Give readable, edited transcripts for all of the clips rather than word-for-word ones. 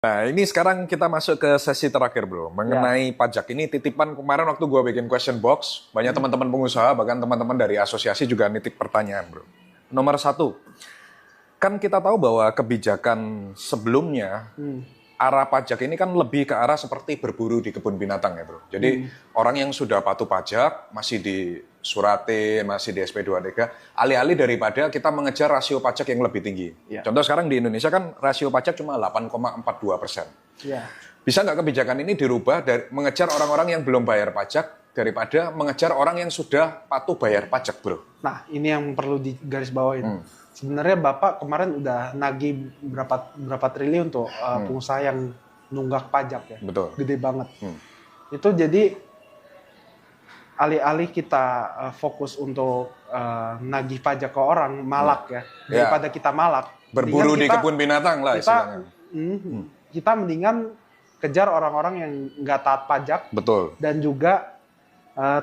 Nah, ini sekarang kita masuk ke sesi terakhir, bro. Mengenai pajak. Ini titipan kemarin waktu gue bikin question box. Banyak teman-teman pengusaha, bahkan teman-teman dari asosiasi juga nitik pertanyaan, bro. Nomor satu, kan kita tahu bahwa kebijakan sebelumnya, arah pajak ini kan lebih ke arah seperti berburu di kebun binatang ya, bro. Jadi orang yang sudah patuh pajak, masih disuratin, masih di SP23, alih-alih daripada kita mengejar rasio pajak yang lebih tinggi. Ya. Contoh sekarang di Indonesia kan rasio pajak cuma 8,42%. Ya. Bisa nggak kebijakan ini dirubah dari mengejar orang-orang yang belum bayar pajak daripada mengejar orang yang sudah patuh bayar pajak, bro? Nah, ini yang perlu digarisbawahi. Sebenarnya Bapak kemarin udah nagih berapa triliun tuh pengusaha yang nunggak pajak ya. Betul. Gede banget. Itu jadi alih-alih kita fokus untuk nagih pajak ke orang, malak ya. Daripada kita malak. Berburu di kebun binatang lah istilahnya. Kita mendingan kejar orang-orang yang nggak taat pajak. Betul. Dan juga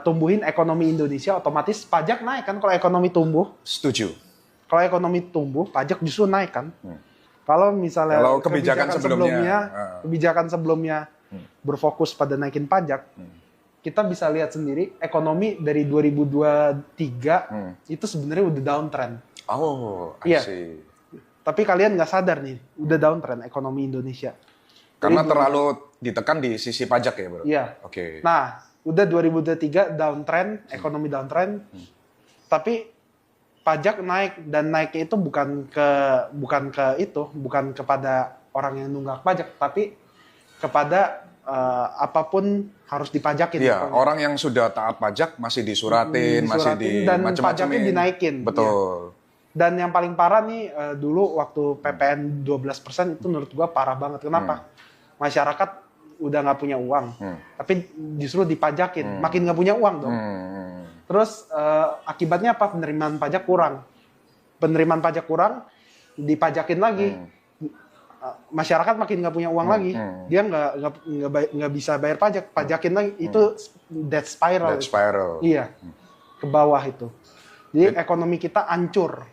tumbuhin ekonomi Indonesia, otomatis pajak naik kan kalau ekonomi tumbuh. Setuju. Kalau ekonomi tumbuh, pajak justru naik kan. Kalau misalnya kebijakan sebelumnya berfokus pada naikin pajak, kita bisa lihat sendiri ekonomi dari 2023 itu sebenarnya udah downtrend. Oh, iya. See. Tapi kalian nggak sadar nih, udah downtrend ekonomi Indonesia. Karena terlalu ditekan di sisi pajak ya, bro? Iya. Oke. Nah, udah 2023 downtrend, ekonomi downtrend, tapi pajak naik, dan naiknya itu bukan kepada orang yang nunggak pajak, tapi kepada apapun harus dipajakin. Iya, orang yang sudah taat pajak masih disuratin masih di dan macam-macam pajaknya dinaikin. Betul. Ya. Dan yang paling parah nih dulu waktu PPN 12% itu menurut gua parah banget. Kenapa? Masyarakat udah nggak punya uang, tapi justru dipajakin, makin nggak punya uang dong. Terus akibatnya apa? Penerimaan pajak kurang. Penerimaan pajak kurang, dipajakin lagi. Masyarakat makin nggak punya uang lagi. Dia nggak bisa bayar pajak. Pajakin lagi. Itu death spiral. Death spiral. Iya. Ke bawah itu. Jadi ekonomi kita hancur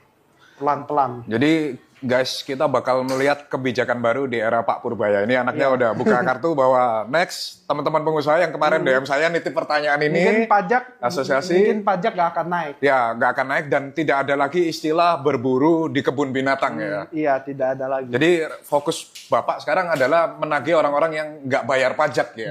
pelan-pelan. Jadi guys, kita bakal melihat kebijakan baru di era Pak Purbaya. Ini anaknya udah buka kartu bahwa next, teman-teman pengusaha yang kemarin DM saya nitip pertanyaan ini. Mungkin pajak, asosiasi. Mungkin pajak nggak akan naik. Ya, nggak akan naik dan tidak ada lagi istilah berburu di kebun binatang ya. Iya, tidak ada lagi. Jadi fokus Bapak sekarang adalah menagih orang-orang yang nggak bayar pajak ya.